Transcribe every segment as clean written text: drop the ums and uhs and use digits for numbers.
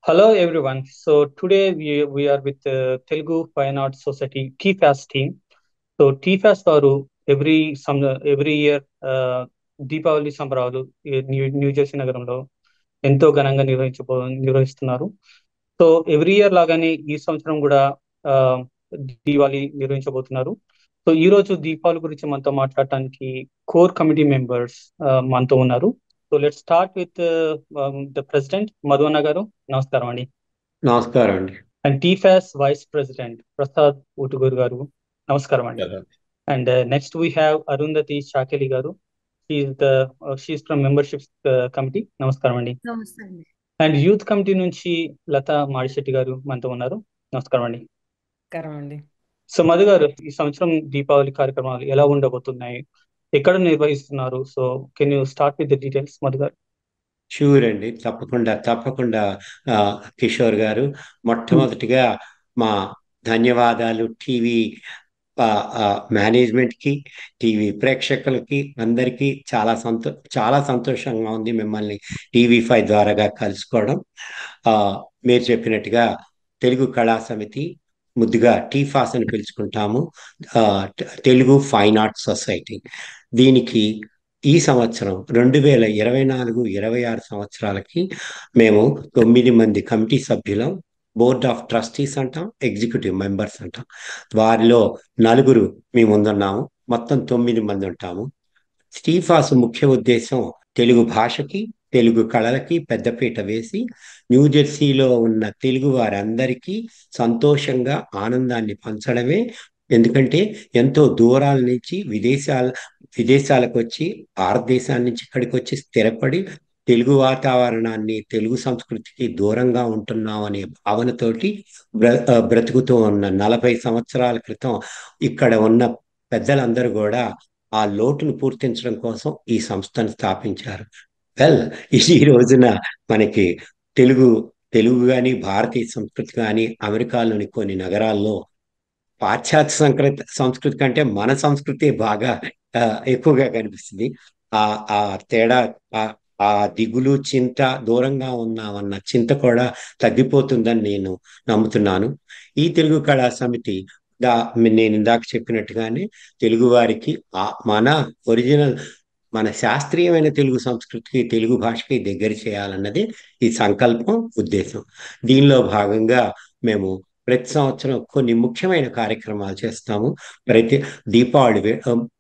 Hello everyone. So today we are with Telugu Fine Arts Society TFAS team. So TFAS వారు every year Deepavali సంబరాలు new Jersey నగరంలో ఎంతో ఘనంగా నిర్వహిస్తున్నారు. So every year లాగానే ఈ సంవత్సరం కూడా ఆ, దీపావళి నిర్వహించబోతున్నారు. సో ఈ రోజు దీపావళి గురించి మనతో మాట్లాడటానికి కోర్ కమిటీ మెంబర్స్ మనతో ఉన్నారు. So let start with the president మధువన్న గారు. నమస్కారం అండి. నమస్కారం అండి. And TFAS vice president Prasad Utuguru గారు. నమస్కారం అండి. And next we have Arundhati Chakeli గారు. She is from membership committee. నమస్కారం అండి. నమస్తే అండి. అండ్ యూత్ కమిటీ నుంచి లతా మాడిశెట్టి గారు మనతో ఉన్నారు. నమస్కారం అండి. నమస్కారం అండి. సో మధు గారు, ఈ సంవత్సరం దీపావళి కార్యక్రమాలు ఎలా ఉండబోతున్నాయి, ఎక్కడ నిర్వహిస్తున్నారు? So can you start with the details Madhu గారు? షూర్ అండి, తప్పకుండా ఆ, కిషోర్ గారు. మొట్టమొదటిగా మా ధన్యవాదాలు టీవీ మేనేజ్మెంట్ కి, టీవీ ప్రేక్షకులకి అందరికీ. చాలా సంతోషంగా ఉంది మిమ్మల్ని టీవీ5 ద్వారాగా కలుసుకోవడం. ఆ మీరు చెప్పినట్టుగా తెలుగు కళా సమితి, ముద్దుగా టీఫాస్ అని పిలుచుకుంటాము, తెలుగు ఫైన్ ఆర్ట్స్ సొసైటీ. దీనికి ఈ సంవత్సరం 2024-26 సంవత్సరాలకి మేము 9 మంది కమిటీ సభ్యులం. బోర్డ్ ఆఫ్ ట్రస్టీస్ అంటాం, ఎగ్జిక్యూటివ్ మెంబర్స్ అంటాం. వారిలో 4 మేము ముందున్నాము, మొత్తం 9 మంది ఉంటాము. స్టీఫాస్ ముఖ్య ఉద్దేశం తెలుగు భాషకి, తెలుగు కళలకి పెద్దపీట వేసి న్యూజెర్సీలో ఉన్న తెలుగు వారందరికీ సంతోషంగా ఆనందాన్ని పంచడమే. ఎందుకంటే ఎంతో దూరాల నుంచి విదేశాలకు వచ్చి, భారతదేశాల నుంచి ఇక్కడికి వచ్చి స్థిరపడి తెలుగు వాతావరణాన్ని, తెలుగు సంస్కృతికి దూరంగా ఉంటున్నాం అనే భావనతోటి బ్రతుకుతూ ఉన్న 40 సంవత్సరాల క్రితం ఇక్కడ ఉన్న పెద్దలందరూ కూడా ఆ లోటును పూర్తించడం కోసం ఈ సంస్థను స్థాపించారు. ఈ రోజున మనకి తెలుగు తెలుగు కానీ, భారతీయ సంస్కృతి కానీ అమెరికాలోని కొన్ని నగరాల్లో పాశ్చాత్య సంస్కృతి కంటే మన సంస్కృతి బాగా ఎక్కువగా కనిపిస్తుంది. ఆ ఆ తేడా, ఆ దిగులు, చింత, దూరంగా ఉన్నామన్న చింత కూడా తగ్గిపోతుందని నేను నమ్ముతున్నాను. ఈ తెలుగు కళా సమితి నేను ఇందాక చెప్పినట్టుగానే తెలుగు వారికి మన ఒరిజినల్, మన శాస్త్రీయమైన తెలుగు సంస్కృతికి, తెలుగు భాషకి దగ్గర చేయాలన్నది ఈ సంకల్పం, ఉద్దేశం. దీనిలో భాగంగా మేము ప్రతి సంవత్సరం కొన్ని ముఖ్యమైన కార్యక్రమాలు చేస్తాము. ప్రతి దీపావళి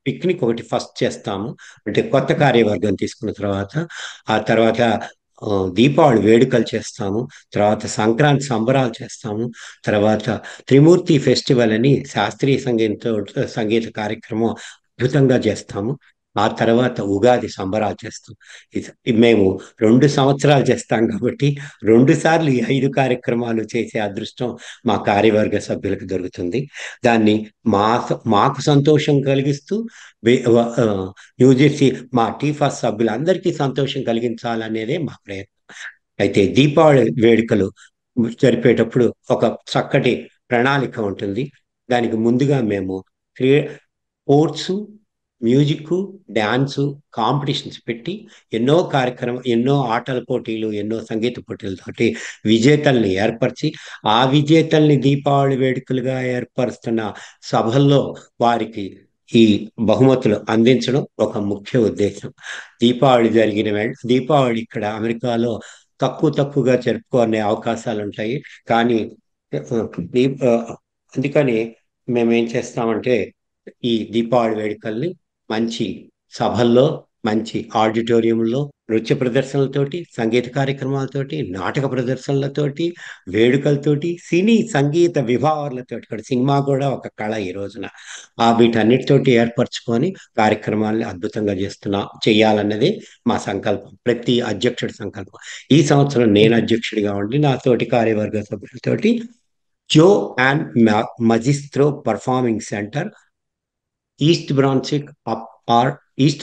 పిక్నిక్ ఒకటి ఫస్ట్ చేస్తాము, అంటే కొత్త కార్యవర్గం తీసుకున్న తర్వాత. ఆ తర్వాత దీపావళి వేడుకలు చేస్తాము. తర్వాత సంక్రాంతి సంబరాలు చేస్తాము. తర్వాత త్రిమూర్తి ఫెస్టివల్ అని శాస్త్రీయ సంగీత కార్యక్రమం అద్భుతంగా చేస్తాము. ఆ తర్వాత ఉగాది సంబరాలు చేస్తాం. మేము 2 సంవత్సరాలు చేస్తాం కాబట్టి 2 సార్లు ఈ 5 కార్యక్రమాలు చేసే అదృష్టం మా కార్యవర్గ సభ్యులకు దొరుకుతుంది. దాన్ని మాకు సంతోషం కలిగిస్తూ న్యూజెర్సీ మా టీఫాస్ సభ్యులందరికీ సంతోషం కలిగించాలనేదే మా ప్రయత్నం. అయితే దీపావళి వేడుకలు జరిపేటప్పుడు ఒక చక్కటి ప్రణాళిక ఉంటుంది. దానికి ముందుగా మేము స్పోర్ట్స్, మ్యూజిక్, డ్యాన్సు కాంపిటీషన్స్ పెట్టి ఎన్నో ఆటల పోటీలు, ఎన్నో సంగీత పోటీలతోటి విజేతల్ని ఏర్పరిచి, ఆ విజేతల్ని దీపావళి వేడుకలుగా ఏర్పరుస్తున్న సభల్లో వారికి ఈ బహుమతులు అందించడం ఒక ముఖ్య ఉద్దేశం. దీపావళి ఇక్కడ అమెరికాలో తక్కువగా జరుపుకునే అవకాశాలు ఉంటాయి. కానీ అందుకని మేమేం చేస్తామంటే ఈ దీపావళి వేడుకల్ని మంచి సభల్లో, మంచి ఆడిటోరియంలో నృత్య ప్రదర్శనలతోటి, సంగీత కార్యక్రమాలతోటి, నాటక ప్రదర్శనలతోటి, వేడుకలతోటి, సినీ సంగీత విభావాలతోటి, ఇక్కడ సినిమా కూడా ఒక కళ ఈ రోజున, వీటన్నిటితోటి ఏర్పరచుకొని కార్యక్రమాల్ని అద్భుతంగా చేయాలన్నది మా సంకల్పం, ప్రతి అధ్యక్షుడి సంకల్పం. ఈ సంవత్సరం నేను అధ్యక్షుడిగా ఉండి నా తోటి కార్యవర్గ సభ్యులతోటి Joe and మజిస్ట్రో performing centre, East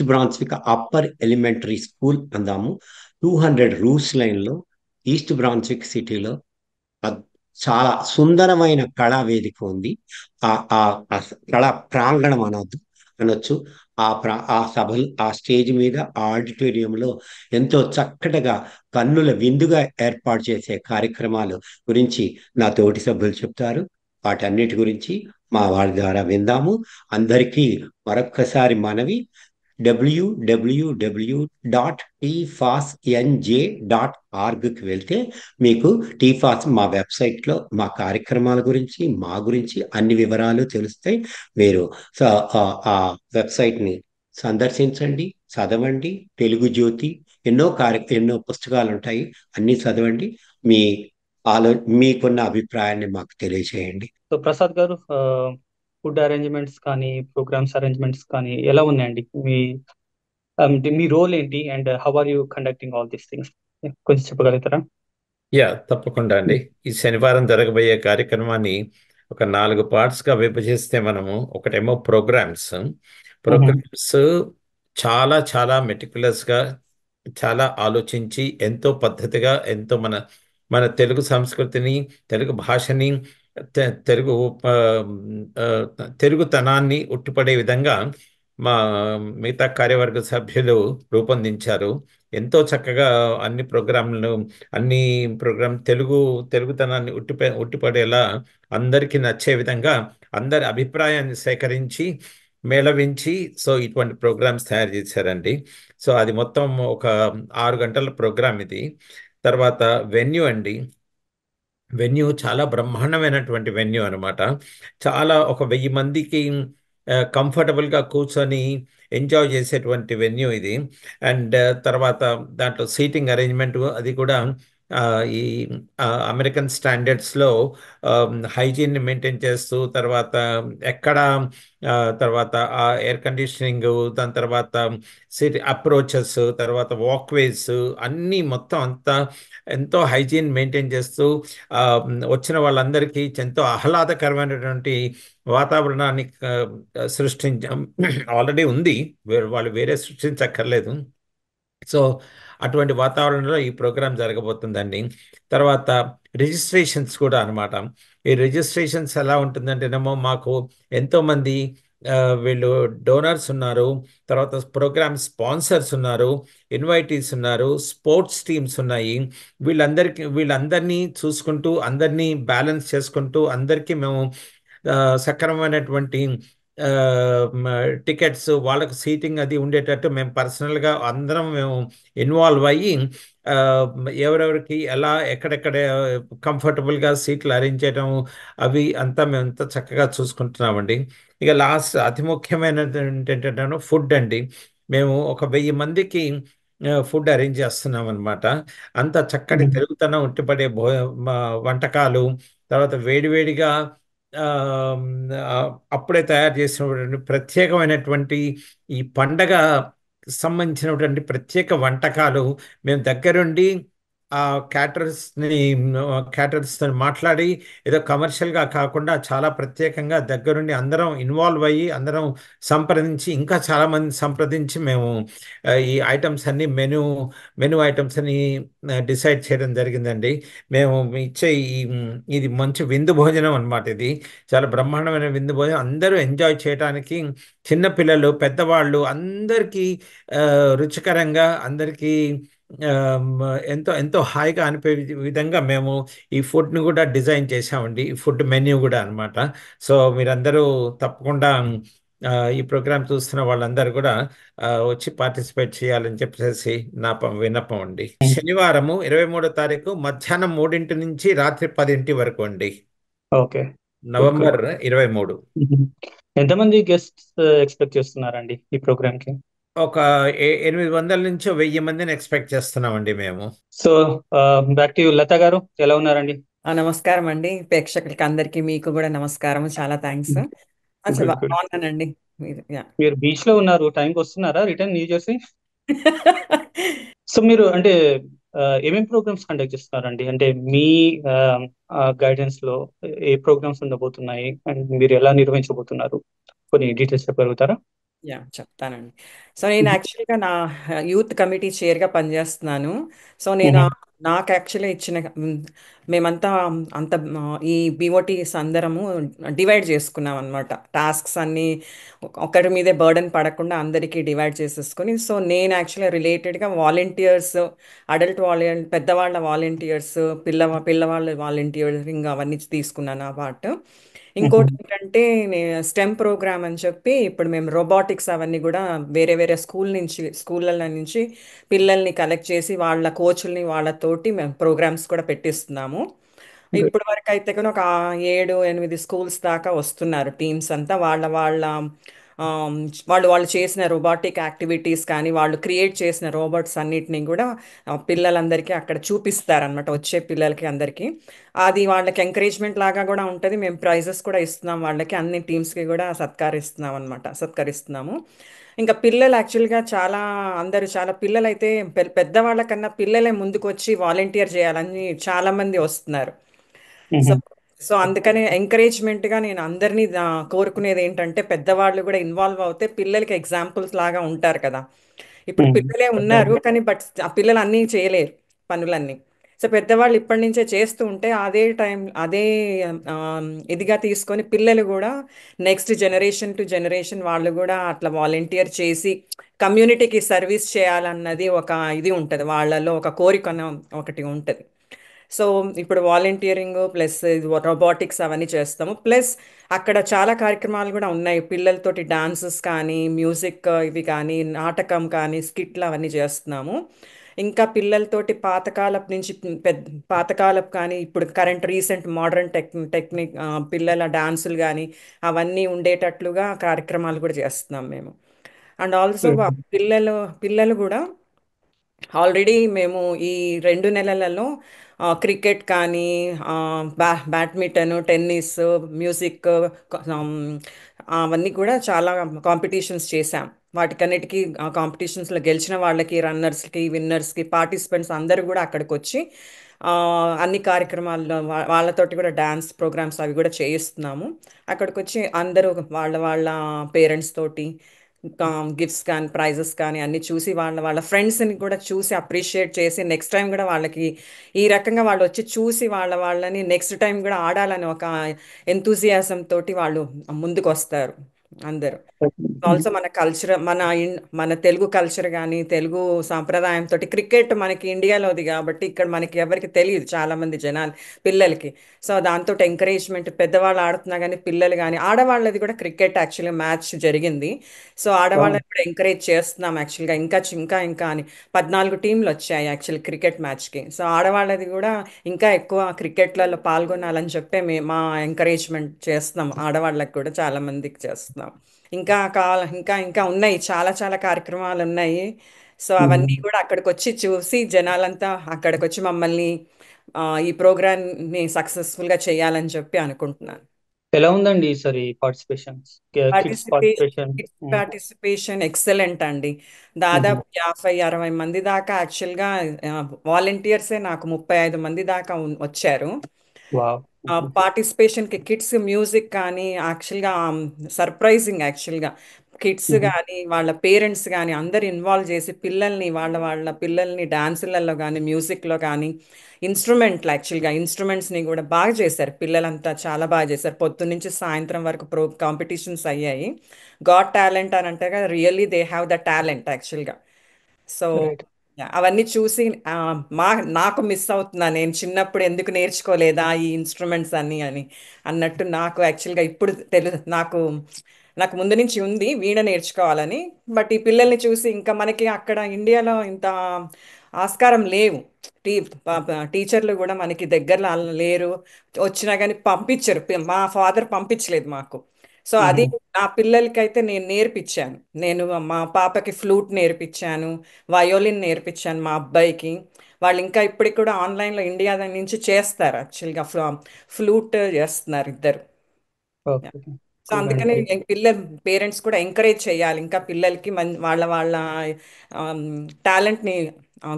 Brunswick upper elementary school అందాము. 200 రూస్ లైన్లో ఈస్ట్ బ్రాన్స్విక్ సిటీలో చాలా సుందరమైన కళా వేదిక ఉంది. ఆ కళా ప్రాంగణం అనొచ్చు. ఆ సభలు ఆ స్టేజ్ మీద ఆ ఆడిటోరియంలో ఎంతో చక్కటగా కన్నుల విందుగా ఏర్పాటు చేసే కార్యక్రమాలు గురించి నా తోటి సభ్యులు చెప్తారు. వాటన్నిటి గురించి మా వారి ద్వారా విందాము. అందరికీ మరొక్కసారి మనవి, www.tfasnj.orgకి వెళ్తే మీకు టీఫాస్ మా వెబ్సైట్లో మా కార్యక్రమాల గురించి మా గురించి అన్ని వివరాలు తెలుస్తాయి. మీరు ఆ వెబ్సైట్ని సందర్శించండి, చదవండి. తెలుగు జ్యోతి ఎన్నో పుస్తకాలు ఉంటాయి, అన్నీ చదవండి. మీ ఆలో మీకున్న అభిప్రాయాన్ని మాకు తెలియజేయండి. So Prasad garu, food arrangements కానీ ప్రోగ్రామ్స్ అరేంజ్మెంట్స్ కానీ ఎలా ఉన్నాయండి? మీ రోల్ ఏంటి and how are you conducting all these things? కొంచెం చెప్పగలుగుతారా? తప్పకుండా అండి. ఈ శనివారం జరగబోయే కార్యక్రమాన్ని ఒక 4 పార్ట్స్గా విభజిస్తే మనము, ఒకటేమో ప్రోగ్రామ్స్ చాలా చాలా మెటిక్యులస్గా, చాలా ఆలోచించి, ఎంతో పద్ధతిగా, ఎంతో మన మన తెలుగు సంస్కృతిని, తెలుగు భాషని, తెలుగు ఆ, ఆ, తెలుగుతనాన్ని ఉట్టిపడే విధంగా మా మిగతా కార్యవర్గ సభ్యులు రూపొందించారు. ఎంతో చక్కగా అన్ని ప్రోగ్రాం తెలుగుతనాన్ని ఉట్టిపడేలా, అందరికీ నచ్చే విధంగా అందరి అభిప్రాయాన్ని సేకరించి మేళవించి సో ఇటువంటి ప్రోగ్రామ్స్ తయారు చేశారండి. సో అది మొత్తం ఒక 6 గంటల ప్రోగ్రామ్ ఇది. తర్వాత వెన్యూ చాలా బ్రహ్మాండమైనటువంటి వెన్యూ అనమాట. చాలా ఒక 1000 మందికి కంఫర్టబుల్గా కూర్చొని ఎంజాయ్ చేసేటువంటి వెన్యూ ఇది. అండ్ తర్వాత దాంట్లో సీటింగ్ అరేంజ్మెంట్ అది కూడా ఆ, ఈ అమెరికన్ స్టాండర్డ్స్లో హైజీన్ని మెయింటైన్ చేస్తూ, తర్వాత ఎక్కడ తర్వాత ఆ ఎయిర్ కండిషనింగ్, దాని తర్వాత సిటీ అప్రోచెస్, తర్వాత వాక్వేస్ అన్నీ మొత్తం అంతా ఎంతో హైజీన్ మెయింటైన్ చేస్తూ ఆ, వచ్చిన వాళ్ళందరికీ ఎంతో ఆహ్లాదకరమైనటువంటి వాతావరణాన్ని సృష్టించాం. ఆల్రెడీ ఉంది, వాళ్ళు వేరే సృష్టించక్కర్లేదు. సో అటువంటి వాతావరణంలో ఈ ప్రోగ్రాం జరగబోతుందండి. తర్వాత రిజిస్ట్రేషన్స్ కూడా అనమాట. ఈ రిజిస్ట్రేషన్స్ ఎలా ఉంటుందంటేనేమో, మాకు ఎంతోమంది వీళ్ళు డోనర్స్ ఉన్నారు, తర్వాత ప్రోగ్రామ్ స్పాన్సర్స్ ఉన్నారు, ఇన్వైటీస్ ఉన్నారు, స్పోర్ట్స్ టీమ్స్ ఉన్నాయి. వీళ్ళందరినీ చూసుకుంటూ, అందరినీ బ్యాలెన్స్ చేసుకుంటూ, అందరికీ మేము సక్రమమైనటువంటి టికెట్స్, వాళ్ళకు సీటింగ్ అది ఉండేటట్టు మేము పర్సనల్గా అందరం మేము ఇన్వాల్వ్ అయ్యి ఆ, ఎవరెవరికి ఎలా ఎక్కడెక్కడ కంఫర్టబుల్గా సీట్లు అరేంజ్ చేయడం, అవి అంతా మేము అంతా చక్కగా చూసుకుంటున్నామండి. ఇక లాస్ట్ అతి ముఖ్యమైనది ఏంటంటే ఫుడ్ అండి. మేము ఒక 1000 మందికి ఫుడ్ అరేంజ్ చేస్తున్నాం అనమాట. అంత చక్కటి తెలుగుతనం ఉట్టిపడే వంటకాలు, తర్వాత వేడివేడిగా ఆ, ఆ, అప్పుడే తయారు చేసినటువంటి ప్రత్యేకమైనటువంటి ఈ పండగ సంబంధించినటువంటి ప్రత్యేక వంటకాలు మేము దగ్గరుండి ఆ క్యాటరర్స్తో మాట్లాడి, ఏదో కమర్షియల్గా కాకుండా చాలా ప్రత్యేకంగా దగ్గరుండి అందరం ఇన్వాల్వ్ అయ్యి, అందరం సంప్రదించి, ఇంకా చాలామంది సంప్రదించి మేము ఈ ఐటమ్స్ అన్ని మెను ఐటమ్స్ అని డిసైడ్ చేయడం జరిగిందండి. మేము ఇచ్చే ఇది మంచి విందు భోజనం అనమాట. ఇది చాలా బ్రహ్మాండమైన విందు భోజనం, అందరూ ఎంజాయ్ చేయడానికి, చిన్నపిల్లలు పెద్దవాళ్ళు అందరికీ ఆ, రుచికరంగా, అందరికీ ఆ, ఎంతో ఎంతో హాయిగా అనిపే విధంగా మేము ఈ ఫుడ్ని కూడా డిజైన్ చేసామండి. ఈ ఫుడ్ మెన్యూ కూడా అన్నమాట. సో మీరందరూ తప్పకుండా ఈ ప్రోగ్రామ్ చూస్తున్న వాళ్ళందరూ కూడా వచ్చి పార్టిసిపేట్ చేయాలని చెప్పేసి నా విన్నపం అండి. శనివారము 23వ తారీఖు మధ్యాహ్నం 3 నుంచి రాత్రి 10 వరకు అండి. ఓకే. నవంబర్ 23. ఎంతమంది గెస్ట్స్ ఎక్స్పెక్ట్ చేస్తున్నారండి ఈ ప్రోగ్రామ్ కి? ఒక 800 నుంచి 1000 మందిని ఎక్స్పెక్ట్ చేస్తున్నామండి మేము. సో బ్యాక్ టు లత గారు, ఎలా ఉన్నారండి? నమస్కారం అండి ప్రేక్షకులకి అందరికీ, మీకు కూడా నమస్కారం. చాలా థ్యాంక్స్. బాగున్నానండి. మీరు బీచ్ లో ఉన్నారు, టైంకి వస్తున్నారా రిటర్న్ న్యూ జెర్సీ? సో మీరు అంటే ఏమేమి ప్రోగ్రామ్స్ కండక్ట్ చేస్తున్నారండి? అంటే మీ గైడెన్స్ లో ఏ ప్రోగ్రామ్స్ ఉండబోతున్నాయి అండ్ మీరు ఎలా నిర్వహించబోతున్నారు? కొన్ని డీటెయిల్స్ చెప్పగలుగుతారా? చెప్తానండి. సో నేను యాక్చువల్గా నా యూత్ కమిటీ చైర్గా పనిచేస్తున్నాను. సో నేను మ్మ్. నాకు యాక్చువల్గా ఇచ్చిన మేమంతా అంత ఈ బీఓటీస్ అందరము డివైడ్ చేసుకున్నాం అనమాట. టాస్క్స్ అన్నీ ఒకరి మీదే బర్డెన్ పడకుండా అందరికీ డివైడ్ చేసేసుకుని, సో నేను యాక్చువల్గా రిలేటెడ్గా వాలంటీర్స్, అడల్ట్ పెద్దవాళ్ళ వాలంటీర్స్, పిల్లవాళ్ళ వాలంటీరింగ్ అవన్నీ తీసుకున్నాను ఆ పార్ట్. ఇంకోటి మ్మ్. ఏంటంటే స్టెమ్ ప్రోగ్రామ్ అని చెప్పి ఇప్పుడు మేము రోబోటిక్స్ అవన్నీ కూడా వేరే వేరే స్కూళ్ళ నుంచి పిల్లల్ని కలెక్ట్ చేసి వాళ్ళ కోచ్ల్ని వాళ్ళతోటి మేము ప్రోగ్రామ్స్ కూడా పెట్టిస్తున్నాము. Good. ఇప్పటి వరకు అయితే కనుక ఒక 7-8 స్కూల్స్ దాకా వస్తున్నారు టీమ్స్ అంతా. ఆమ్, వాళ్ళు వాళ్ళు చేసిన రోబోటిక్ యాక్టివిటీస్ కానీ వాళ్ళు క్రియేట్ చేసిన రోబోట్స్ అన్నిటిని కూడా పిల్లలందరికీ అక్కడ చూపిస్తారనమాట, వచ్చే పిల్లలకి అందరికీ. అది వాళ్ళకి ఎంకరేజ్మెంట్ లాగా కూడా ఉంటుంది. మేము ప్రైజెస్ కూడా ఇస్తున్నాం వాళ్ళకి, అన్ని టీమ్స్కి కూడా సత్కరిస్తున్నాము. ఇంకా పిల్లలు యాక్చువల్గా అందరూ చాలా పిల్లలైతే పెద్దవాళ్ళకన్నా పిల్లలే ముందుకు వచ్చి వాలంటీర్ చేయాలని చాలా మంది వస్తున్నారు. సో మ్మ్. సో అందుకనే ఎంకరేజ్మెంట్గా నేను అందరినీ కోరుకునేది ఏంటంటే పెద్దవాళ్ళు కూడా ఇన్వాల్వ్ అవుతే పిల్లలకి ఎగ్జాంపుల్స్ లాగా ఉంటారు కదా. ఇప్పుడు మ్మ్. పిల్లలే ఉన్నారు కానీ బట్ ఆ పిల్లలు అన్నీ చేయలేరు పనులన్నీ. సో పెద్దవాళ్ళు ఇప్పటి నుంచే చేస్తూ ఉంటే అదే ఆ, ఇదిగా తీసుకొని పిల్లలు కూడా నెక్స్ట్ జనరేషన్ టు జనరేషన్ వాళ్ళు కూడా అట్లా వాలంటీర్ చేసి కమ్యూనిటీకి సర్వీస్ చేయాలన్నది ఒక ఇది ఉంటుంది వాళ్ళలో, ఒక కోరిక ఒకటి ఉంటుంది. సో ఇప్పుడు వాలంటీరింగ్ ప్లస్ రోబోటిక్స్ అవన్నీ చేస్తాము. ప్లస్ అక్కడ చాలా కార్యక్రమాలు కూడా ఉన్నాయి. పిల్లలతోటి డాన్సెస్ కానీ, మ్యూజిక్ ఇవి కానీ, నాటకం కానీ, స్కిట్లు అవన్నీ చేస్తున్నాము. ఇంకా పిల్లలతోటి పాతకాలపు నుంచి పాతకాలపు కానీ ఇప్పుడు కరెంట్ రీసెంట్ మోడర్న్ టెక్నిక్ పిల్లల డాన్సులు కానీ అవన్నీ ఉండేటట్లుగా కార్యక్రమాలు కూడా చేస్తున్నాం మేము. And also Good. పిల్లలు పిల్లలు కూడా ఆల్రెడీ మేము ఈ 2 నెలలలో క్రికెట్ కానీ, బ్యాడ్మింటన్, టెన్నిస్, మ్యూజిక్, ఆమ్, అవన్నీ కూడా చాలా కాంపిటీషన్స్ చేశాం. వాటికన్నిటికీ కాంపిటీషన్స్లో గెలిచిన వాళ్ళకి, రన్నర్స్కి, విన్నర్స్కి, పార్టిసిపెంట్స్ అందరూ కూడా అక్కడికి వచ్చి ఆ, అన్ని కార్యక్రమాల్లో వాళ్ళతోటి కూడా డ్యాన్స్ ప్రోగ్రామ్స్ అవి కూడా చేయిస్తున్నాము. అక్కడికి వచ్చి అందరూ వాళ్ళ వాళ్ళ పేరెంట్స్ తోటి గిఫ్ట్స్ కానీ, ప్రైజెస్ కానీ అన్ని చూసి వాళ్ళ వాళ్ళ ఫ్రెండ్స్ని కూడా చూసి అప్రిషియేట్ చేసి నెక్స్ట్ టైం కూడా వాళ్ళకి ఈ రకంగా వాళ్ళు వచ్చి చూసి వాళ్ళని నెక్స్ట్ టైం కూడా ఆడాలని ఒక ఎంతూజియాజం తోటి వాళ్ళు ముందుకు వస్తారు అందరూ. మ్మ్. ఆల్సో మన కల్చర్, మన తెలుగు కల్చర్ కానీ తెలుగు సాంప్రదాయంతో క్రికెట్ మనకి ఇండియాలోది కాబట్టి ఇక్కడ మనకి ఎవరికి తెలియదు చాలా మంది జనాలు పిల్లలకి. సో దాంతో ఎంకరేజ్మెంట్ పెద్దవాళ్ళు ఆడుతున్నా కానీ పిల్లలు కానీ, ఆడవాళ్ళది కూడా క్రికెట్ యాక్చువల్గా మ్యాచ్ జరిగింది. So Wow. ఆడవాళ్ళని కూడా ఎంకరేజ్ చేస్తున్నాం యాక్చువల్గా. ఇంకా అని 14 టీంలు వచ్చాయి యాక్చువల్ క్రికెట్ మ్యాచ్కి. సో ఆడవాళ్ళది కూడా ఇంకా ఎక్కువ క్రికెట్లలో పాల్గొనాలని చెప్పి మా ఎంకరేజ్మెంట్ చేస్తున్నాం. ఆడవాళ్ళకి కూడా చాలా మందికి చేస్తున్నాం. ఇంకా ఇంకా ఉన్నాయి, చాలా చాలా కార్యక్రమాలు ఉన్నాయి. సో అవన్నీ మ్మ్. కూడా అక్కడికి వచ్చి చూసి జనాలంతా అక్కడికి వచ్చి మమ్మల్ని ఈ ప్రోగ్రామ్ని సక్సెస్ఫుల్గా చేయాలని చెప్పి అనుకుంటున్నాను. ఎలా ఉందండి ఈసారి participations, kids participation? Kids participation excellent అండి. దాదాపు 50-60 మంది దాకా యాక్చువల్గా వాలంటీర్సే నాకు 35 మంది దాకా వచ్చారు. వావ్. పార్టిసిపేషన్కి కిడ్స్ మ్యూజిక్ కానీ యాక్చువల్గా సర్ప్రైజింగ్ యాక్చువల్గా. కిడ్స్ కానీ వాళ్ళ పేరెంట్స్ కానీ అందరు ఇన్వాల్వ్ చేసి వాళ్ళ పిల్లల్ని డాన్సులలో కానీ మ్యూజిక్లో కానీ ఇన్స్ట్రుమెంట్స్ని కూడా బాగా చేశారు. పిల్లలంతా చాలా బాగా చేశారు. పొద్దున్నుంచి సాయంత్రం వరకు కాంపిటీషన్స్ అయ్యాయి. గాట్ టాలెంట్ అని అంటే కదా, really they have the talent యాక్చువల్గా. So right. అవన్నీ చూసి ఆ, మా నాకు మిస్ అవుతున్నా, నేను చిన్నప్పుడు ఎందుకు నేర్చుకోలేదా ఈ ఇన్స్ట్రుమెంట్స్ అన్ని అని అన్నట్టు. నాకు యాక్చువల్గా ఇప్పుడు నాకు ముందు నుంచి ఉంది వీణ నేర్చుకోవాలని. బట్ ఈ పిల్లల్ని చూసి ఇంకా మనకి అక్కడ ఇండియాలో ఇంత ఆస్కారం లేవు. టీ టీచర్లు కూడా మనకి దగ్గరలో లేరు. వచ్చినా కానీ పంపించరు. మా ఫాదర్ పంపించలేదు మాకు. సో అది నా పిల్లలకైతే నేను నేర్పించాను. నేను మా పాపకి ఫ్లూట్ నేర్పించాను, వయోలిన్ నేర్పించాను మా అబ్బాయికి. వాళ్ళు ఇంకా ఇప్పటికి కూడా ఆన్లైన్లో ఇండియా నుంచి చేస్తారు యాక్చువల్గా. ఫ్లూట్ చేస్తున్నారు ఇద్దరు. ఓకే. సో గుడ్ అందుకని అండి. పేరెంట్స్ కూడా ఎంకరేజ్ చేయాలి ఇంకా పిల్లలకి వాళ్ళ టాలెంట్ని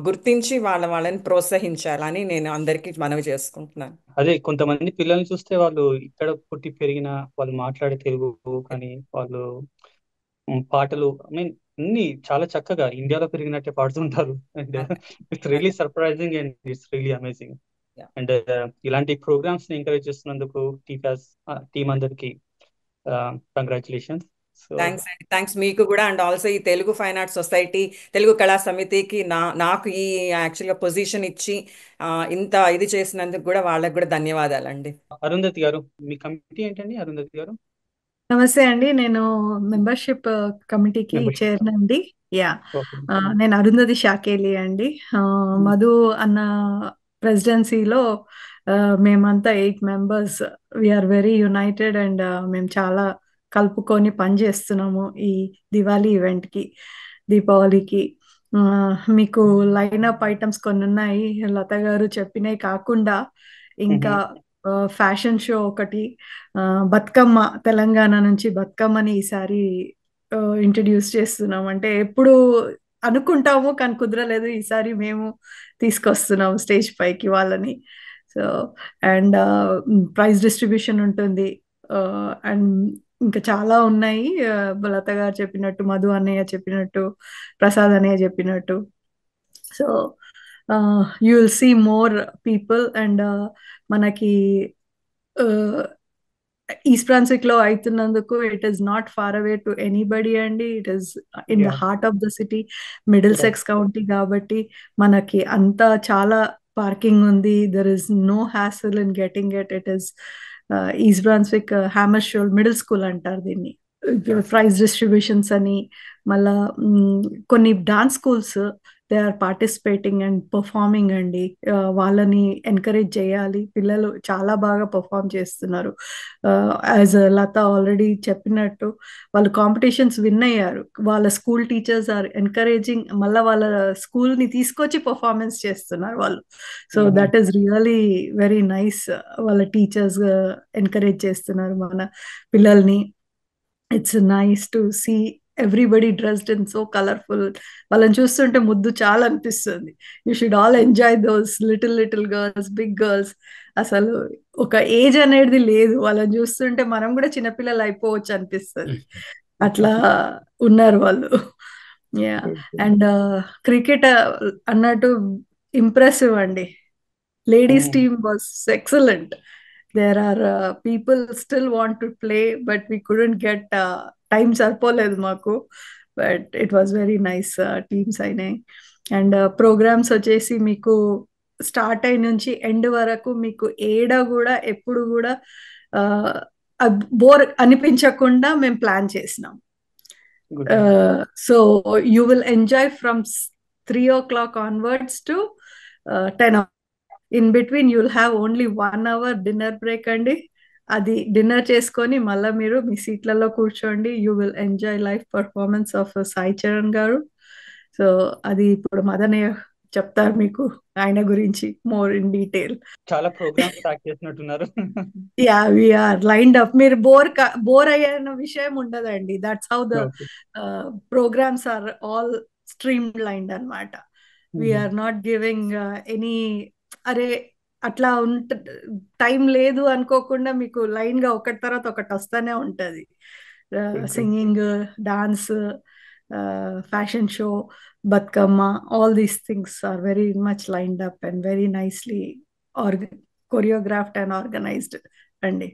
గుర్తించి వాళ్ళని ప్రోత్సహించాలని నేను అందరికీ మనవి చేసుకుంటున్నాను. అదే కొంతమంది పిల్లల్ని చూస్తే వాళ్ళు ఇక్కడ పుట్టి పెరిగిన, వాళ్ళు మాట్లాడే తెలుగు కానీ వాళ్ళు పాటలు అన్ని చాలా చక్కగా ఇండియాలో పెరిగినట్టే పాడుతుంటారు. And it's really surprising and it's really amazing. And ఇలాంటి ప్రోగ్రామ్స్ ని ఎంకరేజ్ చేస్తున్నందుకు టీఫాస్ టీం అందరికి కంగ్రాచులేషన్స్. సో థ్యాంక్స్ మీకు కూడా. అండ్ ఆల్సో ఈ Telugu fine arts society, Telugu కళా సమితికి నాకు ఈ యాక్చువల్గా పొజిషన్ ఇచ్చి ఇంత ఇది చేసినందుకు కూడా వాళ్ళకి కూడా ధన్యవాదాలండి. అరుంధతి గారు, మీ కమిటీ ఏంటండి? అరుంధతి గారు నమస్తే అండి, నేను మెంబర్షిప్ కమిటీకి చైర్మన్ అండి. నేను అరుంధతి షాకేలి అండి. మధు అన్న ప్రెసిడెన్సీలో మేమంతా 8 members, we are very united and మేము చాలా కలుపుకొని పనిచేస్తున్నాము ఈ దివాళీ ఈవెంట్కి, దీపావళికి. మీకు లైనప్ ఐటమ్స్ కొన్ని ఉన్నాయి, లత గారు చెప్పినవి కాకుండా ఇంకా ఫ్యాషన్ షో ఒకటి, బతుకమ్మ, తెలంగాణ నుంచి బతుకమ్మని ఈసారి ఇంట్రడ్యూస్ చేస్తున్నాం. అంటే ఎప్పుడు అనుకుంటాము కానీ కుదరలేదు, ఈసారి మేము తీసుకొస్తున్నాము స్టేజ్ పైకి వాళ్ళని. సో అండ్ ప్రైజ్ డిస్ట్రిబ్యూషన్ ఉంటుంది. అండ్ ఇంకా చాలా ఉన్నాయి, లత గారు చెప్పినట్టు, మధు అన్నయ్య చెప్పినట్టు, ప్రసాద్ అన్నయ్య చెప్పినట్టు. So you will see more people. And మనకి ఈస్ట్ బ్రాన్స్విక్ లో అవుతున్నందుకు it is not far away to anybody అండి. It is in the heart of the city, Middlesex County కాబట్టి మనకి అంతా చాలా పార్కింగ్ ఉంది. There is no hassle in getting it. It is East Brunswick Hammarskjold middle school అంటారు దీన్ని. Prize distributions అని, మళ్ళా కొన్ని dance schools they are participating and performing అండి. వాళ్ళని ఎంకరేజ్ చేయాలి, పిల్లలు చాలా బాగా పర్ఫార్మ్ చేస్తున్నారు. యాజ్ లత ఆల్రెడీ చెప్పినట్టు వాళ్ళు కాంపిటీషన్స్ విన్ అయ్యారు. వాళ్ళ స్కూల్ టీచర్స్ ఆర్ ఎంకరేజింగ్, మళ్ళీ వాళ్ళ స్కూల్ని తీసుకొచ్చి పర్ఫార్మెన్స్ చేస్తున్నారు వాళ్ళు. So that is really very nice. వాళ్ళ టీచర్స్ ఎంకరేజ్ చేస్తున్నారు మన పిల్లల్ని. It's nice to see everybody dressed in so colourful. వాళ్ళని చూస్తుంటే ముద్దు చాలా అనిపిస్తుంది. You should all enjoy those little girls, big girls. అసలు ఒక ఏజ్ అనేది లేదు, వాళ్ళని చూస్తుంటే మనం కూడా చిన్నపిల్లలు అయిపోవచ్చు అనిపిస్తుంది, అట్లా ఉన్నారు వాళ్ళు. అండ్ క్రికెట్ అన్నట్టు ఇంప్రెసివ్ అండి. Ladies team was excellent. There are people still want to play, but we couldn't get time సరిపోలేదు మాకు. But it was very nice teams అయినాయి. అండ్ ప్రోగ్రామ్స్ వచ్చేసి మీకు స్టార్ట్ అయిన నుంచి ఎండ్ వరకు మీకు ఏడా కూడా ఎప్పుడు కూడా బోర్ అనిపించకుండా మేము ప్లాన్ చేసినాం. So you will enjoy from 3 o'clock onwards to 10 o'clock. In between you'll have only 1 hour dinner break అండి. అది డిన్నర్ చేసుకొని మళ్ళీ మీరు మీ సీట్లలో కూర్చోండి. You will enjoy live performance of Sai Charan garu. So అది ఇప్పుడు మదనయ్య చెప్తారు మీకు ఆయన గురించి మోర్ ఇన్ డీటెయిల్. చాలా ప్రోగ్రామ్స్ ప్యాక్ చేసినట్టున్నారు. We are lined up. మీరు బోర్ అయ్యన్న విషయం ఉండదండి. That's how the programmes are all stream lined అనమాట. వీఆర్ నాట్ గివింగ్ ఎనీ అరే అట్లా టైం లేదు అనుకోకుండా మీకు లైన్ గా ఒకటి తర్వాత ఒకటి వస్తానే ఉంటది. Singing, dance, fashion show, Bathukamma, all these things are very much lined up and very nicely choreographed and organised అండి.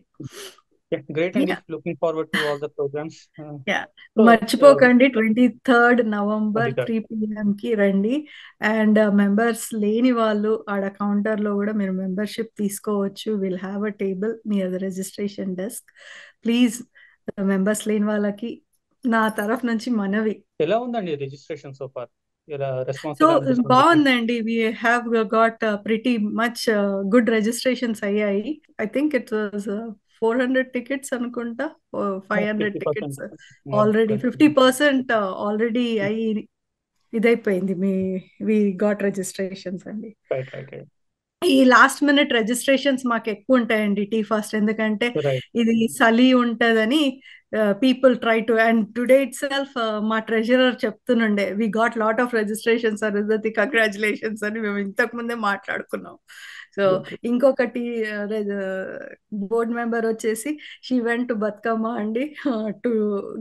Great అండి. Looking forward to all the programmes. మర్చిపోకండి 23rd November 3 PM కి రండి. అండ్ మెంబర్స్ లేని వాళ్ళు ఆడ కౌంటర్ లో కూడా మీరు మెంబర్షిప్ తీసుకోవచ్చు. Will have a table near the registration desk. Please members లేని వాళ్ళకి నా తరఫు నుంచి మనవి. ఎలా ఉందండి రిజిస్ట్రేషన్ సో ఫార్? సో బాగుందండి. We have got pretty much good registrations అయ్యాయి. I think it was 400 tickets అనుకుంటా, 500 tickets ఆల్రెడీ. 50% ఆల్రెడీ అయ్యి ఇదైపోయింది. వి గాట్ రిజిస్ట్రేషన్స్ అండి. ఈ లాస్ట్ మినిట్ రిజిస్ట్రేషన్స్ మాకు ఎక్కువ ఉంటాయండి టీ ఫాస్ట్, ఎందుకంటే ఇది చలి ఉంటదని people try to. And today itself మా ట్రెజరర్ చెప్తుండే we got lot of registrations Arundhati, congratulations అని మేము ఇంతకు ముందే మాట్లాడుకున్నాం. సో ఇంకొకటి బోర్డ్ మెంబర్ వచ్చేసి షీ వెంట్ టు బతుకమ్మ అండి to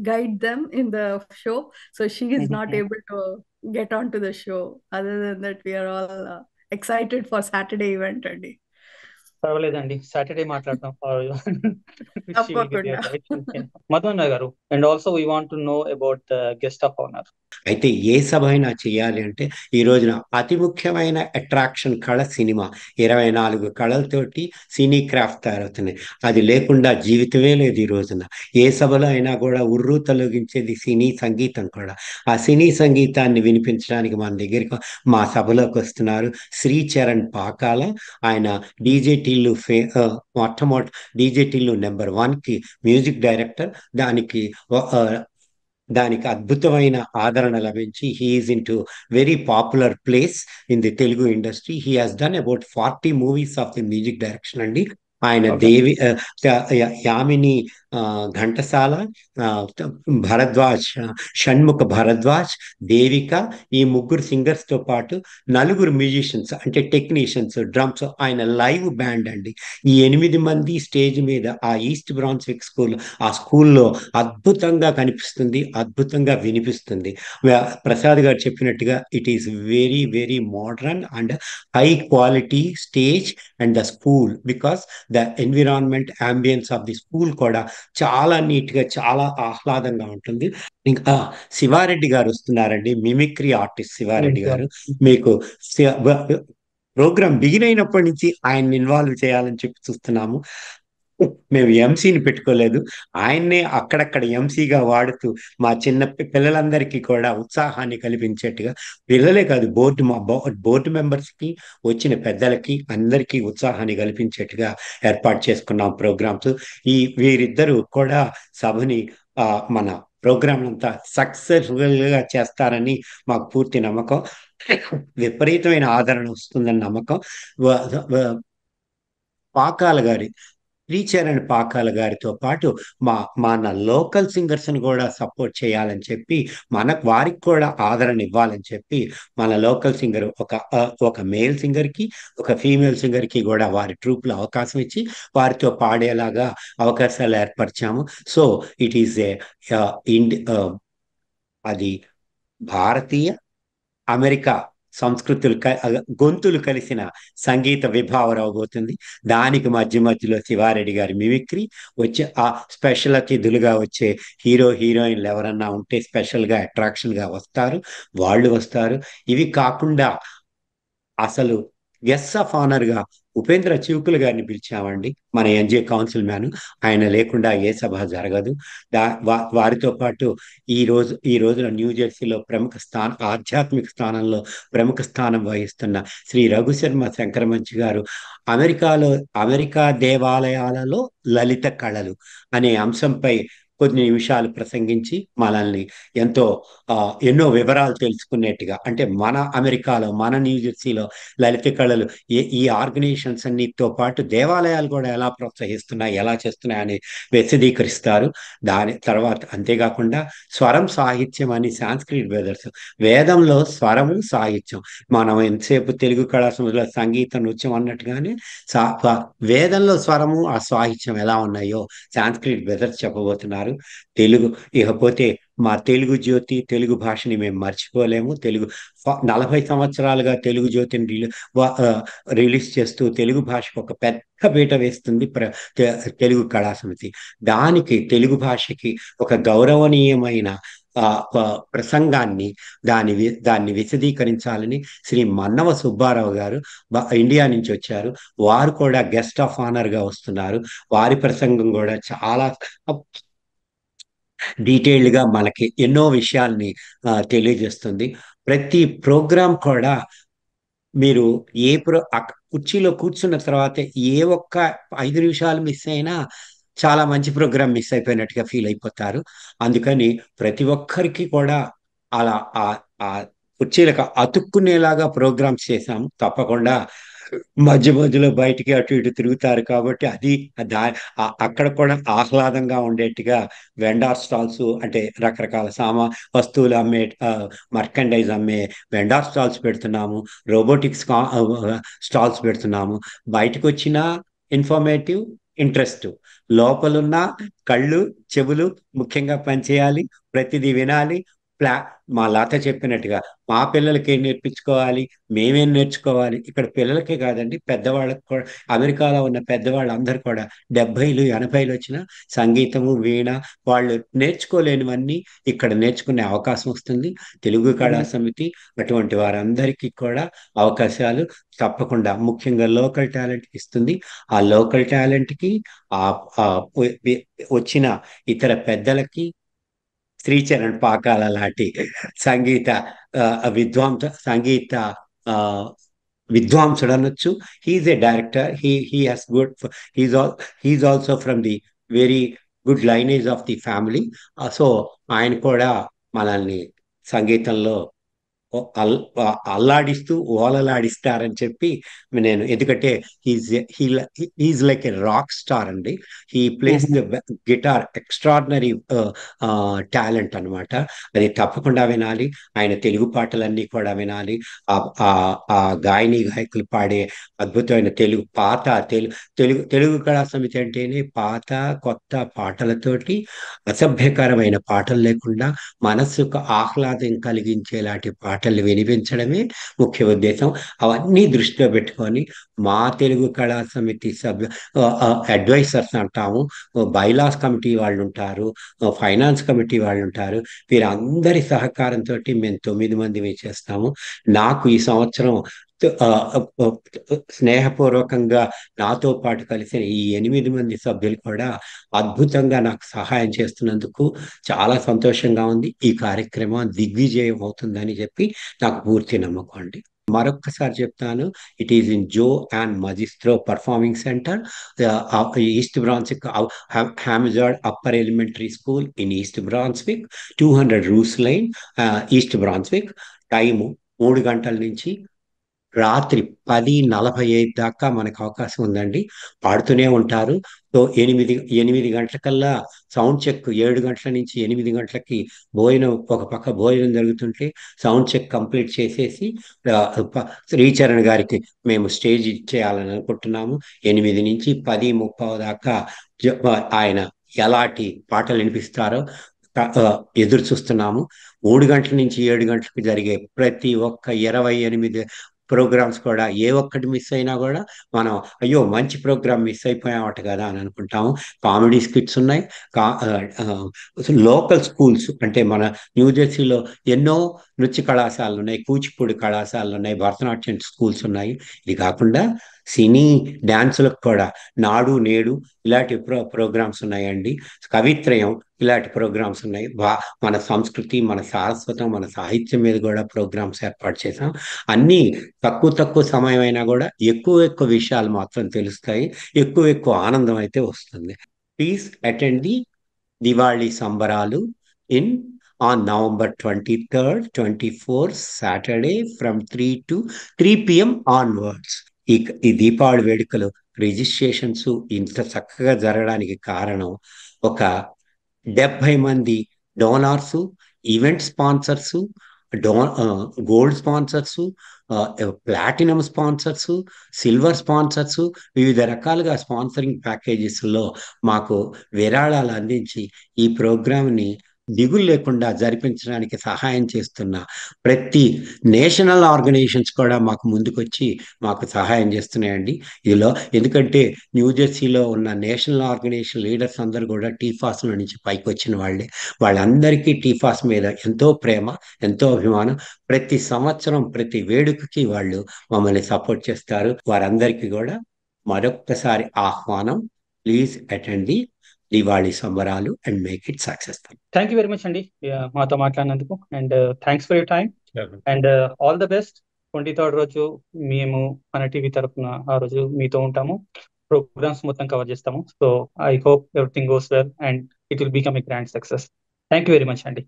guide them in the show. So she is not able to get on to the show. Other than that we are all excited for Saturday event అండి. పర్వాలేదండి, Saturday మాట్లాడతాం. తప్పకుండా. Madhuvanna garu, and also we want to know about the guest of honour. అయితే ఏ సభ అయినా చేయాలి అంటే ఈ రోజున అతి ముఖ్యమైన అట్రాక్షన్ కళ సినిమా. 24 కళలతోటి సినీ క్రాఫ్ట్ తయారవుతున్నాయి. అది లేకుండా జీవితమే లేదు ఈ రోజున. ఏ సభలో అయినా కూడా ఉర్రూ తొలగించేది సినీ సంగీతం కూడా. ఆ సినీ సంగీతాన్ని వినిపించడానికి మన దగ్గరికి మా సభలోకి వస్తున్నారు శ్రీ చరణ్ పాకాల. ఆయన డీజే టిల్లు మొట్టమొదటి డీజే టిల్లు నెంబర్ 1కి మ్యూజిక్ డైరెక్టర్. దానికి అద్భుతమైన ఆదరణ లభించి he is in to very popular place in the Telugu industry. He has done about 40 movies of the music direction అండి. ఆయన యామిని ఘంటసాల, భరద్వాజ్, షణ్ముఖ భరద్వాజ్, దేవిక, ఈ ముగ్గురు సింగర్స్ తో పాటు 4 మ్యూజిషియన్స్ అంటే టెక్నీషియన్స్, డ్రమ్స్, ఆయన లైవ్ బ్యాండ్ అండి. ఈ 8 మంది స్టేజ్ మీద ఆ ఈస్ట్ బ్రాన్స్విక్ స్కూల్, ఆ స్కూల్లో అద్భుతంగా కనిపిస్తుంది, అద్భుతంగా వినిపిస్తుంది. ప్రసాద్ గారు చెప్పినట్టుగా it is very very modern and high quality stage and the school, because the environment ambience of the school కూడా చాలా నీట్ గా చాలా ఆహ్లాదంగా ఉంటుంది. ఇంకా శివారెడ్డి గారు వస్తున్నారండి, మిమిక్రీ ఆర్టిస్ట్ శివారెడ్డి గారు. మీకు ప్రోగ్రామ్ బిగిన్ అయినప్పటి నుంచి ఆయన ఇన్వాల్వ్ చేయాలని చెప్పి చూస్తున్నాము. మేము ఎంసీని పెట్టుకోలేదు, ఆయన్నే అక్కడక్కడ ఎంసీగా వాడుతూ మా చిన్న పిల్లలందరికీ కూడా ఉత్సాహాన్ని కల్పించేట్టుగా, పిల్లలే కాదు బోర్డు మెంబర్స్కి, వచ్చిన పెద్దలకి అందరికీ ఉత్సాహాన్ని కల్పించేట్టుగా ఏర్పాటు చేసుకున్నాం ప్రోగ్రామ్స్. వీరిద్దరూ కూడా సభని మన ప్రోగ్రామ్ అంతా సక్సెస్ఫుల్ గా చేస్తారని మాకు పూర్తి నమ్మకం. విపరీతమైన ఆదరణ వస్తుందని నమ్మకం. పాకాల గారి శ్రీచరణ్ పాకాల గారితో పాటు మన లోకల్ సింగర్స్ ని కూడా సపోర్ట్ చేయాలని చెప్పి, వారికి కూడా ఆదరణ ఇవ్వాలని చెప్పి మన లోకల్ సింగర్ ఒక మేల్ సింగర్ కి ఒక ఫీమేల్ సింగర్ కి కూడా వారి ట్రూప్ లో అవకాశం ఇచ్చి వారితో పాడేలాగా అవకాశాలు ఏర్పరిచాము. సో ఇట్ ఈస్ అది భారతీయ అమెరికా సంస్కృతులు గొంతులు కలిసిన సంగీత విభావన అవబోతుంది. దానికి మధ్యలో శివారెడ్డి గారి మిమిక్రీ వచ్చే ఆ స్పెషల్ అతిథులుగా వచ్చే హీరోయిన్లు ఎవరన్నా ఉంటే స్పెషల్ గా అట్రాక్షన్ గా వస్తారు, వాళ్ళు వస్తారు. ఇవి కాకుండా అసలు గెస్ట్ ఆఫ్ ఆనర్ గా ఉపేంద్ర చివుకుల గారిని పిలిచామండి, మన ఎన్జే కౌన్సిల్ మ్యాన్. ఆయన లేకుండా ఏ సభ జరగదు. వారితో పాటు ఈ రోజున న్యూజెర్సీలో ఆధ్యాత్మిక స్థానంలో ప్రముఖ స్థానం వహిస్తున్న శ్రీ రఘుశర్మ శంకరమంచి గారు అమెరికా దేవాలయాలలో లలిత కళలు అనే అంశంపై కొన్ని నిమిషాలు ప్రసంగించి మనల్ని ఎన్నో వివరాలు తెలుసుకునేట్టుగా, అంటే మన అమెరికాలో మన న్యూజెర్సీలో లలిత కళలు ఈ ఆర్గనైజేషన్స్ అన్నిటితో పాటు దేవాలయాలు కూడా ఎలా ప్రోత్సహిస్తున్నాయి, ఎలా చేస్తున్నాయి అని విశదీకరిస్తారు. దాని తర్వాత అంతేకాకుండా స్వరం సాహిత్యం అని సాంస్క్రిట్ బ్రదర్స్, వేదంలో స్వరము సాహిత్యం, మనం ఎంతసేపు తెలుగు కళాశాలలో సంగీతం నృత్యం అన్నట్టుగానే వేదంలో స్వరము ఆ సాహిత్యం ఎలా ఉన్నాయో సాంస్క్రిట్ బ్రదర్స్ చెప్పబోతున్నారు. తెలుగు ఇకపోతే మా తెలుగు జ్యోతి, తెలుగు భాషని మేము మర్చిపోలేము. 40 సంవత్సరాలుగా తెలుగు జ్యోతిని రిలీజ్ చేస్తూ తెలుగు భాషకు ఒక పెద్ద పీట వేస్తుంది తెలుగు కళా సమితి. దానికి తెలుగు భాషకి ఒక గౌరవనీయమైన ప్రసంగాన్ని దాన్ని విశదీకరించాలని శ్రీ మన్నవ సుబ్బారావు గారు ఇండియా నుంచి వచ్చారు. వారు కూడా గెస్ట్ ఆఫ్ ఆనర్ గా వస్తున్నారు. వారి ప్రసంగం కూడా చాలా డీటెయిల్డ్ గా మనకి ఎన్నో విషయాల్ని తెలియజేస్తుంది. ప్రతి ప్రోగ్రాం కూడా మీరు కుర్చీలో కూర్చున్న తర్వాత ఏ ఒక్క 5 నిమిషాలు మిస్ అయినా చాలా మంచి ప్రోగ్రాం మిస్ అయిపోయినట్టుగా ఫీల్ అయిపోతారు. అందుకని ప్రతి ఒక్కరికి కూడా అలా ఆ కుర్చీలకు అతుక్కునేలాగా ప్రోగ్రామ్స్ చేశాము. తప్పకుండా మధ్య మధ్యలో బయటికి అటు ఇటు తిరుగుతారు కాబట్టి అది అక్కడ కూడా ఆహ్లాదంగా ఉండేట్టుగా వెండార్ స్టాల్స్, అంటే రకరకాల వస్తువులు అమ్మే మర్కండైజ్ అమ్మే వెండార్ స్టాల్స్ పెడుతున్నాము, రోబోటిక్స్ స్టాల్స్ పెడుతున్నాము. బయటకు వచ్చిన ఇన్ఫర్మేటివ్, ఇంట్రెస్ట్, లోపలున్న కళ్ళు చెవులు ముఖ్యంగా పనిచేయాలి, ప్రతిదీ వినాలి. మా లత చెప్పినట్టుగా మా పిల్లలకి ఏం నేర్పించుకోవాలి, మేమేం నేర్చుకోవాలి. ఇక్కడ పిల్లలకే కాదండి, పెద్దవాళ్ళకి కూడా, అమెరికాలో ఉన్న పెద్దవాళ్ళందరూ కూడా 70లు 80లు వచ్చిన సంగీతము, వీణ, వాళ్ళు నేర్చుకోలేనివన్నీ ఇక్కడ నేర్చుకునే అవకాశం వస్తుంది. తెలుగు కళా సమితి అటువంటి వారందరికీ కూడా అవకాశాలు తప్పకుండా, ముఖ్యంగా లోకల్ టాలెంట్ ఇస్తుంది. ఆ లోకల్ టాలెంట్కి వచ్చిన ఇతర పెద్దలకి శ్రీచరణ్ పాకాల లాంటి సంగీత సంగీత విద్వాంసుడు అనొచ్చు. He's a director. He has good, he's also from the very good lineage of the family. So ఆయన కూడా మనల్ని సంగీతంలో అల్లాడిస్తూ ఓలలాడిస్తారని చెప్పి నేను, ఎందుకంటే he's like a rock star అండి. He plays the guitar extraordinary talent అనమాట. అది తప్పకుండా వినాలి. ఆయన తెలుగు పాటలన్నీ కూడా వినాలి. ఆ గాయని గాయకులు పాడే అద్భుతమైన తెలుగు తెలుగు కళా సమితి అంటేనే పాత కొత్త పాటలతోటి, అసభ్యకరమైన పాటలు లేకుండా మనస్సుకు ఆహ్లాదం కలిగించేలాంటి పాటలు వినిపించడమే ముఖ్య ఉద్దేశం. అవన్నీ దృష్టిలో పెట్టుకొని మా తెలుగు కళా సమితి అడ్వైజర్స్ అంటాము, బైలాస్ కమిటీ వాళ్ళు ఉంటారు, ఫైనాన్స్ కమిటీ వాళ్ళు ఉంటారు. వీరందరి సహకారంతో మేము 9 మంది చేస్తాము. నాకు ఈ సంవత్సరం స్నేహపూర్వకంగా నాతో పాటు కలిసిన ఈ 8 మంది సభ్యులు కూడా అద్భుతంగా నాకు సహాయం చేస్తున్నందుకు చాలా సంతోషంగా ఉంది. ఈ కార్యక్రమం దిగ్విజయం అవుతుందని చెప్పి నాకు పూర్తి నమ్మకం అండి. మరొక్కసారి చెప్తాను, it is in Joe and మజిస్ట్రో performing centre, East Brunswick, Hammarskjold upper elementary school in East Brunswick, 200 Rues Lane, East Brunswick. Time 3 గంటల నుంచి రాత్రి 10:45 దాకా మనకు అవకాశం ఉందండి. పాడుతూనే ఉంటారు. సో 8 గంటలకల్లా సౌండ్ చెక్, 7 గంటల నుంచి 8 గంటలకి భోజనం, ఒక పక్క భోజనం జరుగుతుంటే సౌండ్ చెక్ కంప్లీట్ చేసేసి శ్రీచరణ్ గారికి మేము స్టేజ్ ఇచ్చేయాలని అనుకుంటున్నాము. 8 నుంచి 10:30 దాకా ఆయన ఎలాంటి పాటలు వినిపిస్తారో ఎదురు చూస్తున్నాము. 3 గంటల నుంచి 7 గంటలకు జరిగే ప్రతి ఒక్క 28 ప్రోగ్రామ్స్ కూడా ఏ ఒక్కటి మిస్ అయినా కూడా మనం అయ్యో మంచి ప్రోగ్రామ్ మిస్ అయిపోయామట కదా అని అనుకుంటాము. కామెడీ స్కిట్స్ ఉన్నాయి. లోకల్ స్కూల్స్ అంటే మన న్యూజెర్సీలో ఎన్నో నృత్య కళాశాలలు ఉన్నాయి, కూచిపూడి కళాశాలలు ఉన్నాయి, భరతనాట్యం స్కూల్స్ ఉన్నాయి. ఇది కాకుండా సినీ డ్యాన్సులకు కూడా నాడు నేడు ఇలాంటి ప్రోగ్రామ్స్ ఉన్నాయండి. కవిత్రయం ఇలాంటి ప్రోగ్రామ్స్ ఉన్నాయి. మన సంస్కృతి, మన సారస్వతం, మన సాహిత్యం మీద కూడా ప్రోగ్రామ్స్ ఏర్పాటు చేసాం. అన్నీ తక్కువ సమయం అయినా కూడా ఎక్కువ విషయాలు మాత్రం తెలుస్తాయి, ఎక్కువ ఆనందం అయితే వస్తుంది. ప్లీజ్ అటెండ్ ది దివాళీ సంబరాలు on November 23rd, 24th, Saturday from 3 p.m. onwards. ఈ దీపావళి వేడుకలు రిజిస్ట్రేషన్స్ ఇంత చక్కగా జరగడానికి కారణం ఒక 70 మంది డోనార్సు, ఈవెంట్ స్పాన్సర్సు, గోల్డ్ స్పాన్సర్సు, ప్లాటినం స్పాన్సర్సు, సిల్వర్ స్పాన్సర్సు, వివిధ రకాలుగా స్పాన్సరింగ్ ప్యాకేజెస్లో మాకు విరాళాలు అందించి ఈ ప్రోగ్రామ్ని దిగులు లేకుండా జరిపించడానికి సహాయం చేస్తున్న ప్రతి నేషనల్ ఆర్గనైజేషన్స్ కూడా మాకు ముందుకొచ్చి మాకు సహాయం చేస్తున్నాయండి. ఇదిలో ఎందుకంటే న్యూజెర్సీలో ఉన్న నేషనల్ ఆర్గనైజేషన్ లీడర్స్ అందరూ కూడా టీఫాస్ నుంచి పైకి వచ్చిన వాళ్ళే. వాళ్ళందరికీ టీఫాస్ మీద ఎంతో ప్రేమ, ఎంతో అభిమానం. ప్రతి సంవత్సరం ప్రతి వేడుకకి వాళ్ళు మమ్మల్ని సపోర్ట్ చేస్తారు. వారందరికీ కూడా మరొక్కసారి ఆహ్వానం. ప్లీజ్ అటెండ్ ది దివాళీ సంబరాలు and make it successful. Thank you very much అండి మాతో మాట్లాడినందుకు, and thanks for your time and all the best. 23rd రోజు మేము మన టీవీ తరఫున ఆ రోజు మీతో ఉంటాము, ప్రోగ్రామ్స్ మొత్తం కవర్ చేస్తాము. So I hope everything goes well and it will become a grand success. Thank you very much అండి.